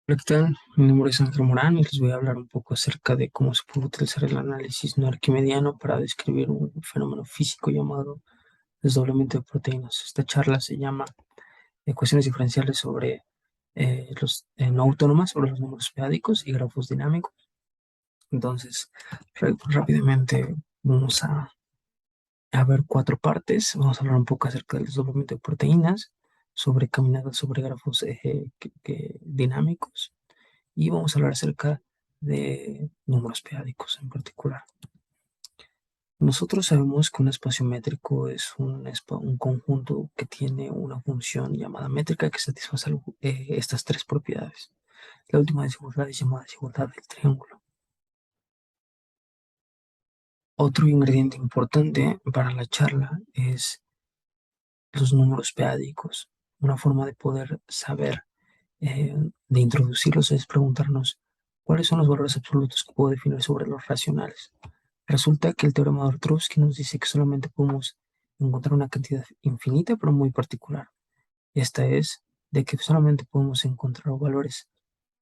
Hola, ¿qué tal? Mi nombre es Ángel Morán y les voy a hablar un poco acerca de cómo se puede utilizar el análisis no arquimediano para describir un fenómeno físico llamado desdoblamiento de proteínas. Esta charla se llama Ecuaciones diferenciales sobre los no autónomas, sobre los números p-ádicos y grafos dinámicos. Entonces, rápidamente vamos a ver cuatro partes. Vamos a hablar un poco acerca del desdoblamiento de proteínas, sobre caminadas sobre grafos dinámicos y vamos a hablar acerca de números p-ádicos en particular. Nosotros sabemos que un espacio métrico es un conjunto que tiene una función llamada métrica que satisface estas tres propiedades. La última desigualdad es llamada desigualdad del triángulo. Otro ingrediente importante para la charla es los números p-ádicos. Una forma de poder saber, de introducirlos es preguntarnos cuáles son los valores absolutos que puedo definir sobre los racionales. Resulta que el teorema de Artrovsky nos dice que solamente podemos encontrar una cantidad infinita, pero muy particular. Esta es de que solamente podemos encontrar valores,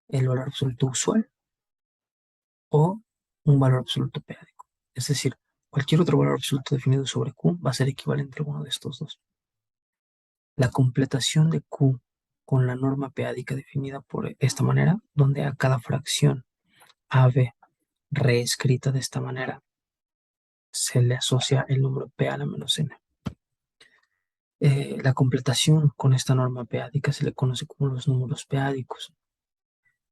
el valor absoluto usual o un valor absoluto p-ádico. Es decir, cualquier otro valor absoluto definido sobre Q va a ser equivalente a alguno de estos dos. La completación de Q con la norma p-ádica definida por esta manera, donde a cada fracción AB reescrita de esta manera se le asocia el número p a la menos n. La completación con esta norma p-ádica se le conoce como los números p-ádicos.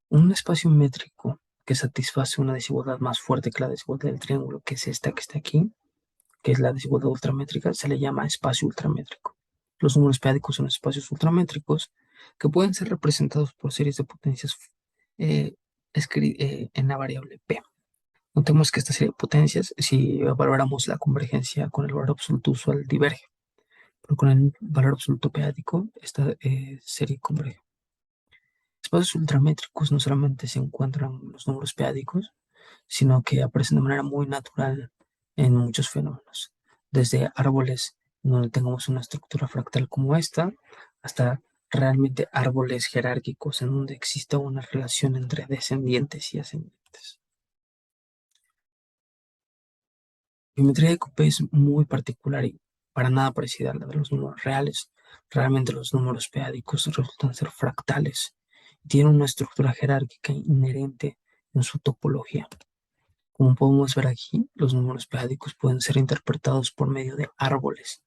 Un espacio métrico que satisface una desigualdad más fuerte que la desigualdad del triángulo, que es esta que está aquí, que es la desigualdad ultramétrica, se le llama espacio ultramétrico. Los números p-ádicos son espacios ultramétricos que pueden ser representados por series de potencias eh, en la variable p. Notemos que esta serie de potencias, si valoramos la convergencia con el valor absoluto usual, diverge. Pero con el valor absoluto p-ádico, esta serie converge. Espacios ultramétricos no solamente se encuentran los números p-ádicos, sino que aparecen de manera muy natural en muchos fenómenos, desde árboles donde tengamos una estructura fractal como esta, hasta realmente árboles jerárquicos en donde exista una relación entre descendientes y ascendientes. La geometría de Cope es muy particular y para nada parecida a la de los números reales. Realmente los números p-ádicos resultan ser fractales y tienen una estructura jerárquica inherente en su topología. Como podemos ver aquí, los números p-ádicos pueden ser interpretados por medio de árboles,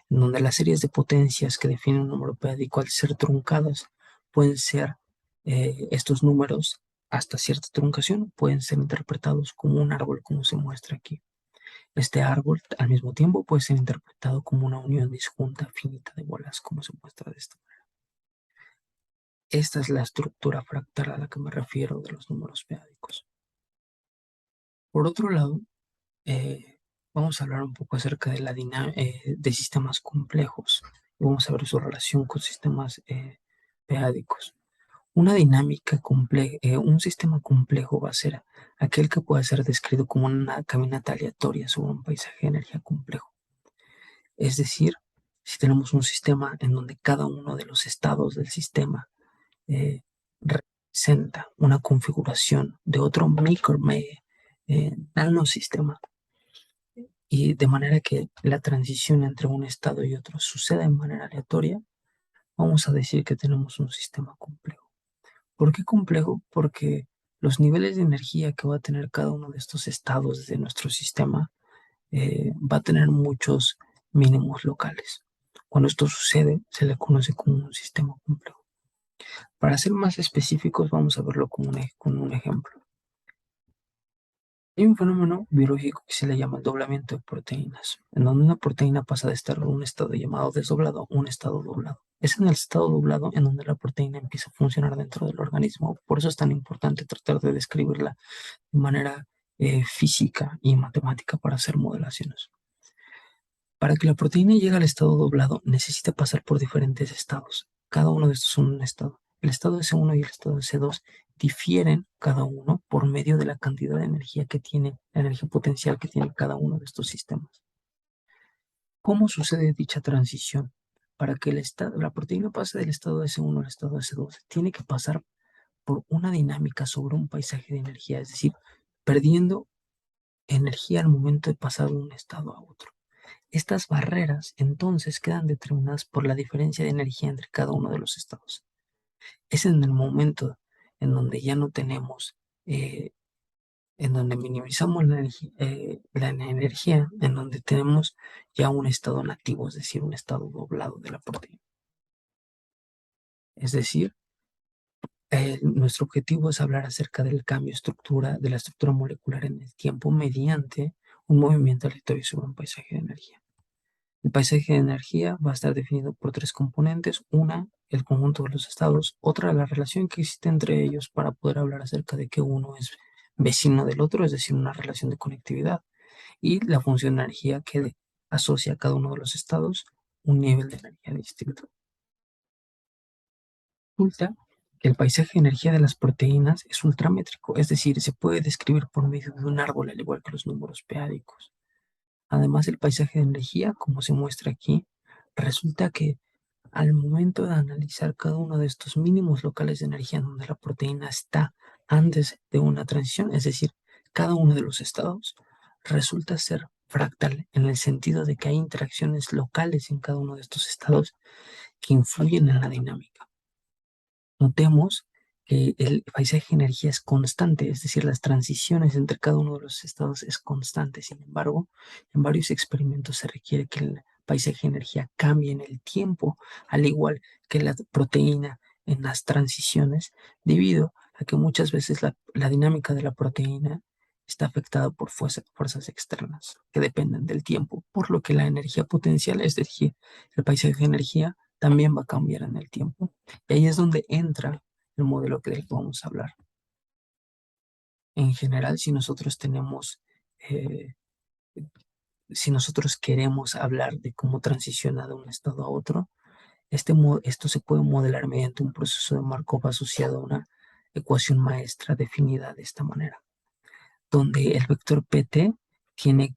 en donde las series de potencias que definen un número p-ádico al ser truncadas pueden ser estos números hasta cierta truncación, pueden ser interpretados como un árbol como se muestra aquí. Este árbol, al mismo tiempo, puede ser interpretado como una unión disjunta finita de bolas, como se muestra de esta manera. Esta es la estructura fractal a la que me refiero de los números p-ádicos. Por otro lado, eh, vamos a hablar un poco acerca de de sistemas complejos. Vamos a ver su relación con sistemas p-ádicos. Un sistema complejo va a ser aquel que pueda ser descrito como una caminata aleatoria sobre un paisaje de energía complejo. Es decir, si tenemos un sistema en donde cada uno de los estados del sistema representa una configuración de otro nanosistema, y de manera que la transición entre un estado y otro suceda de manera aleatoria, vamos a decir que tenemos un sistema complejo. ¿Por qué complejo? Porque los niveles de energía que va a tener cada uno de estos estados de nuestro sistema va a tener muchos mínimos locales. Cuando esto sucede, se le conoce como un sistema complejo. Para ser más específicos, vamos a verlo con un ejemplo. Hay un fenómeno biológico que se le llama el doblamiento de proteínas, en donde una proteína pasa de estar en un estado llamado desdoblado a un estado doblado. Es en el estado doblado en donde la proteína empieza a funcionar dentro del organismo. Por eso es tan importante tratar de describirla de manera física y matemática para hacer modelaciones. Para que la proteína llegue al estado doblado, necesita pasar por diferentes estados. Cada uno de estos son un estado. El estado S1 y el estado S2 difieren cada uno por medio de la cantidad de energía que tiene, la energía potencial que tiene cada uno de estos sistemas. ¿Cómo sucede dicha transición? Para que la proteína pase del estado S1 al estado S2, tiene que pasar por una dinámica sobre un paisaje de energía, es decir, perdiendo energía al momento de pasar de un estado a otro. Estas barreras entonces quedan determinadas por la diferencia de energía entre cada uno de los estados. Es en el momento en donde ya no tenemos, en donde minimizamos la energía, en donde tenemos ya un estado nativo, es decir, un estado doblado de la proteína. Es decir, nuestro objetivo es hablar acerca del cambio de la estructura molecular en el tiempo mediante un movimiento aleatorio sobre un paisaje de energía. El paisaje de energía va a estar definido por tres componentes. Una, el conjunto de los estados. Otra, la relación que existe entre ellos para poder hablar acerca de que uno es vecino del otro, es decir, una relación de conectividad. Y la función de energía que asocia a cada uno de los estados un nivel de energía distinto. Resulta que el paisaje de energía de las proteínas es ultramétrico, es decir, se puede describir por medio de un árbol al igual que los números p-ádicos. Además, el paisaje de energía, como se muestra aquí, resulta que al momento de analizar cada uno de estos mínimos locales de energía en donde la proteína está antes de una transición, es decir, cada uno de los estados, resulta ser fractal en el sentido de que hay interacciones locales en cada uno de estos estados que influyen en la dinámica. Notemos que el paisaje de energía es constante, es decir, las transiciones entre cada uno de los estados es constante. Sin embargo, en varios experimentos se requiere que el paisaje de energía cambie en el tiempo, al igual que la proteína en las transiciones, debido a que muchas veces la dinámica de la proteína está afectada por fuerzas externas que dependen del tiempo, por lo que la energía potencial, es decir, el paisaje de energía, también va a cambiar en el tiempo. Y ahí es donde entra el modelo que del que vamos a hablar. En general, eh, si nosotros queremos hablar de cómo transiciona de un estado a otro, esto se puede modelar mediante un proceso de Markov asociado a una ecuación maestra definida de esta manera, donde el vector PT tiene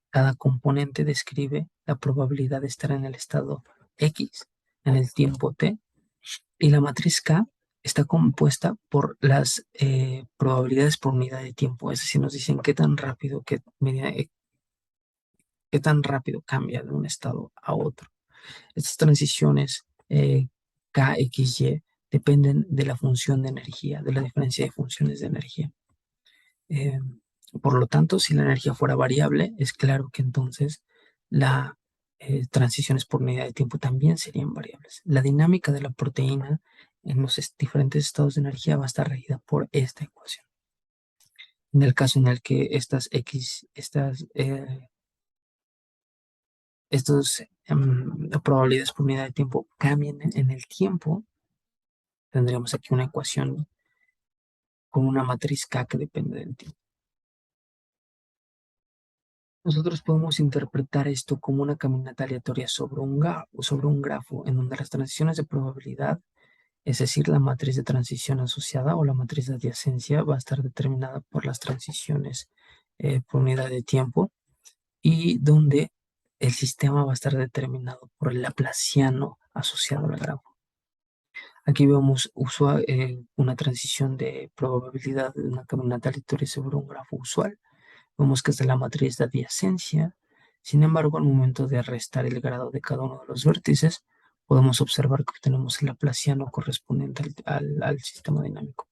cada componente describe la probabilidad de estar en el estado X en el tiempo T. Y la matriz K está compuesta por las probabilidades por unidad de tiempo, es decir, nos dicen qué tan rápido cambia de un estado a otro. Estas transiciones K, X, Y dependen de la función de energía, de la diferencia de funciones de energía. Eh, por lo tanto, si la energía fuera variable, es claro que entonces las transiciones por unidad de tiempo también serían variables. La dinámica de la proteína en los diferentes estados de energía va a estar regida por esta ecuación. En el caso en el que estas probabilidades por unidad de tiempo cambien en el tiempo, tendríamos aquí una ecuación con una matriz K que depende del tiempo. Nosotros podemos interpretar esto como una caminata aleatoria sobre un grafo en donde las transiciones de probabilidad, es decir, la matriz de transición asociada o la matriz de adyacencia, va a estar determinada por las transiciones por unidad de tiempo y donde el sistema va a estar determinado por el laplaciano asociado al grafo. Aquí vemos una transición de probabilidad de una caminata aleatoria sobre un grafo usual. Vemos que es de la matriz de adyacencia. Sin embargo, al momento de restar el grado de cada uno de los vértices, podemos observar que obtenemos el laplaciano correspondiente al sistema dinámico.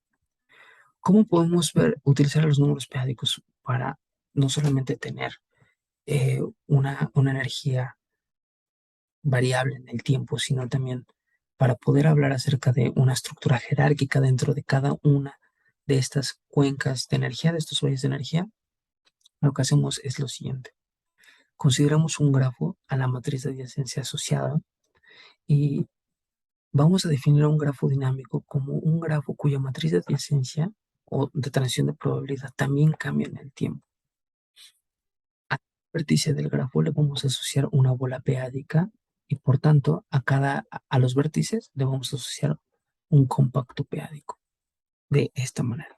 ¿Cómo podemos utilizar los números p-ádicos para no solamente tener una energía variable en el tiempo, sino también para poder hablar acerca de una estructura jerárquica dentro de cada una de estas cuencas de energía, de estos valles de energía? Lo que hacemos es lo siguiente. Consideramos un grafo a la matriz de adyacencia asociada y vamos a definir un grafo dinámico como un grafo cuya matriz de adyacencia o de transición de probabilidad también cambia en el tiempo. Al vértice del grafo le vamos a asociar una bola p-ádica y por tanto a los vértices le vamos a asociar un compacto p-ádico de esta manera.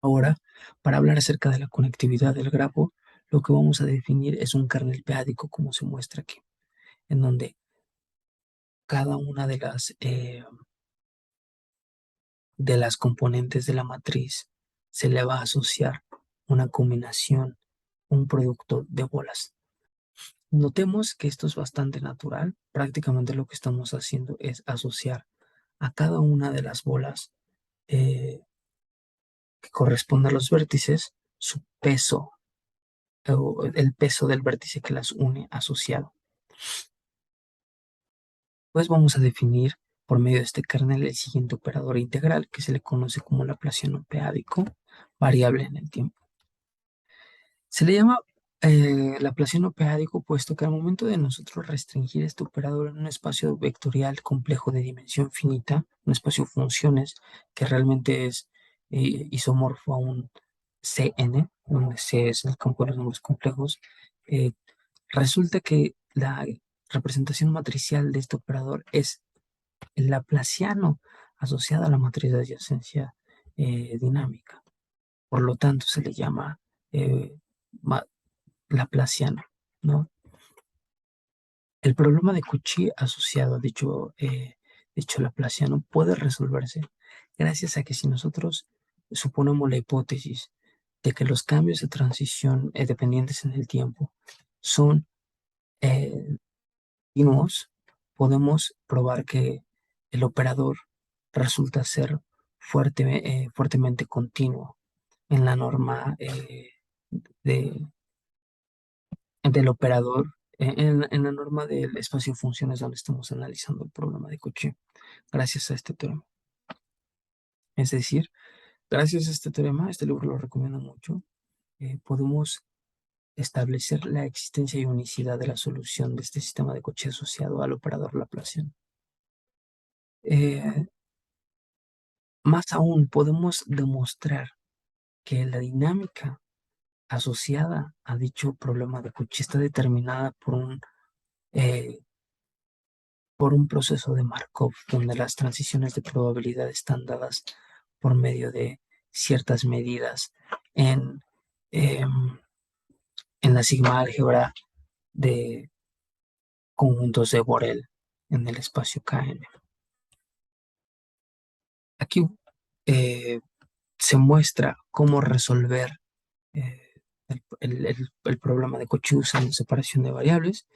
Ahora, para hablar acerca de la conectividad del grafo, lo que vamos a definir es un kernel p-ádico como se muestra aquí, en donde cada una de las de las componentes de la matriz se le va a asociar una combinación, un producto de bolas. Notemos que esto es bastante natural. Prácticamente lo que estamos haciendo es asociar a cada una de las bolas que corresponde a los vértices su peso o el peso del vértice que las une asociado. Pues vamos a definir por medio de este kernel el siguiente operador integral que se le conoce como laplaciano peádico variable en el tiempo. Se le llama laplaciano peádico puesto que al momento de nosotros restringir este operador en un espacio vectorial complejo de dimensión finita, un espacio de funciones que realmente es isomorfo a un Cn, donde C es el campo de los números complejos, eh, resulta que la representación matricial de este operador es el laplaciano asociado a la matriz de adyacencia dinámica. Por lo tanto, se le llama eh, laplaciano, ¿no? El problema de Cauchy asociado a dicho laplaciano puede resolverse gracias a que si nosotros suponemos la hipótesis de que los cambios de transición dependientes en el tiempo son eh, continuos, podemos probar que el operador resulta ser fuertemente continuo en la norma de, del operador, en la norma del espacio de funciones donde estamos analizando el problema de Cauchy, gracias a este teorema. Es decir, gracias a este teorema, este libro lo recomiendo mucho, podemos establecer la existencia y unicidad de la solución de este sistema de Cauchy asociado al operador Laplaciano. Eh, Más aún, podemos demostrar que la dinámica asociada a dicho problema de Cauchy está determinada eh, por un proceso de Markov, donde las transiciones de probabilidad están dadas por medio de ciertas medidas en, em, en la sigma álgebra de conjuntos de Borel en el espacio Kn. Aquí eh, se muestra cómo resolver el problema de Cauchy usando separación de variables,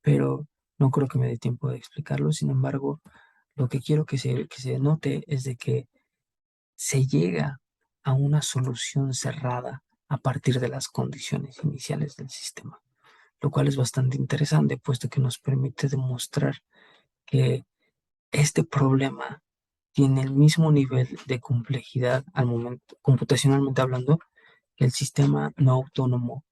pero no creo que me dé tiempo de explicarlo. Sin embargo, lo que quiero que se note es de que se llega a una solución cerrada a partir de las condiciones iniciales del sistema, lo cual es bastante interesante, puesto que nos permite demostrar que este problema tiene el mismo nivel de complejidad al momento, computacionalmente hablando, que el sistema no autónomo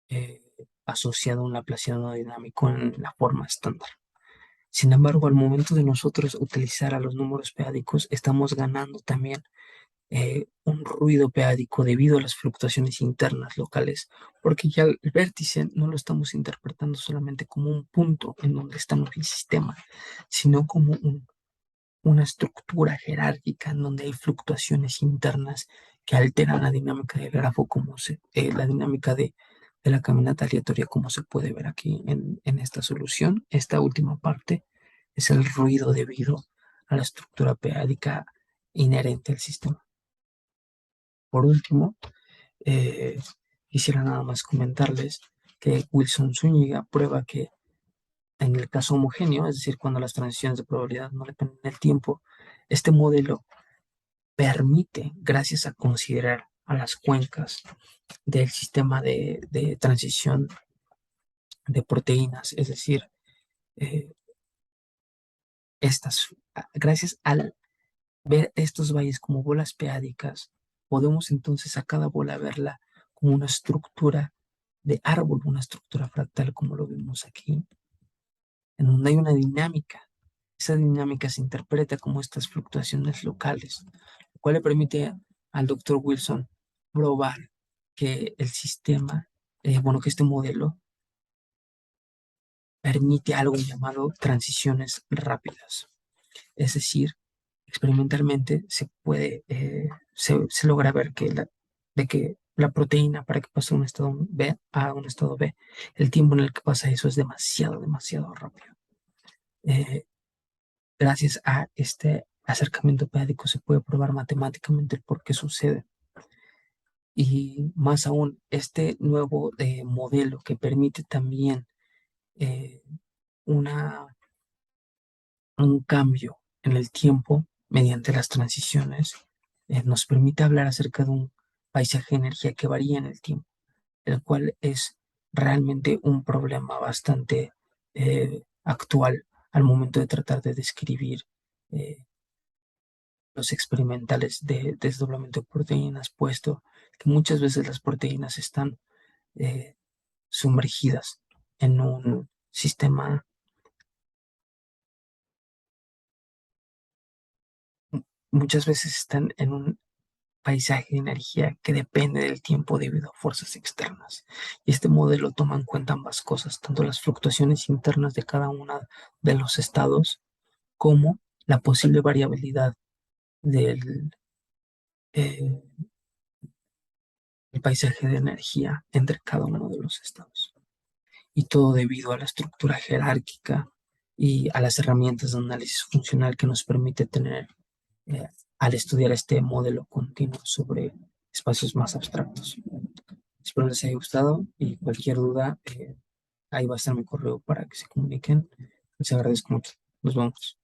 eh, asociado a un laplaciano dinámico en la forma estándar. Sin embargo, al momento de nosotros utilizar a los números peádicos, estamos ganando también un ruido peádico debido a las fluctuaciones internas locales, porque ya el vértice no lo estamos interpretando solamente como un punto en donde está el sistema, sino como una estructura jerárquica en donde hay fluctuaciones internas que alteran la dinámica del grafo, la dinámica de la caminata aleatoria, como se puede ver aquí en esta solución. Esta última parte es el ruido debido a la estructura peádica inherente al sistema. Por último, eh, quisiera nada más comentarles que Wilson Zúñiga prueba que en el caso homogéneo, es decir, cuando las transiciones de probabilidad no dependen del tiempo, este modelo permite, gracias a considerar a las cuencas del sistema de transición de proteínas, es decir, eh, gracias al ver estos valles como bolas peádicas, podemos entonces a cada bola verla como una estructura de árbol, una estructura fractal, como lo vemos aquí, en donde hay una dinámica. Esa dinámica se interpreta como estas fluctuaciones locales, lo cual le permite al doctor Wilson probar que el sistema, que este modelo permite algo llamado transiciones rápidas. Es decir, experimentalmente se logra ver de que la proteína para que pase de un estado B a un estado B, el tiempo en el que pasa eso es demasiado rápido. Eh, Gracias a acercamiento periódico se puede probar matemáticamente el por qué sucede. Y más aún, este nuevo modelo que permite también eh, una, un cambio en el tiempo mediante las transiciones, nos permite hablar acerca de un paisaje de energía que varía en el tiempo, el cual es realmente un problema bastante actual al momento de tratar de describir eh, los experimentales de desdoblamiento de proteínas, puesto que muchas veces las proteínas están eh, sumergidas en un sistema, muchas veces están en un paisaje de energía que depende del tiempo debido a fuerzas externas. Y este modelo toma en cuenta ambas cosas, tanto las fluctuaciones internas de cada uno de los estados como la posible variabilidad del eh, el paisaje de energía entre cada uno de los estados. Y todo debido a la estructura jerárquica y a las herramientas de análisis funcional que nos permite tener eh, al estudiar este modelo continuo sobre espacios más abstractos. Espero les haya gustado y cualquier duda, ahí va a estar mi correo para que se comuniquen. Les agradezco mucho. Nos vemos.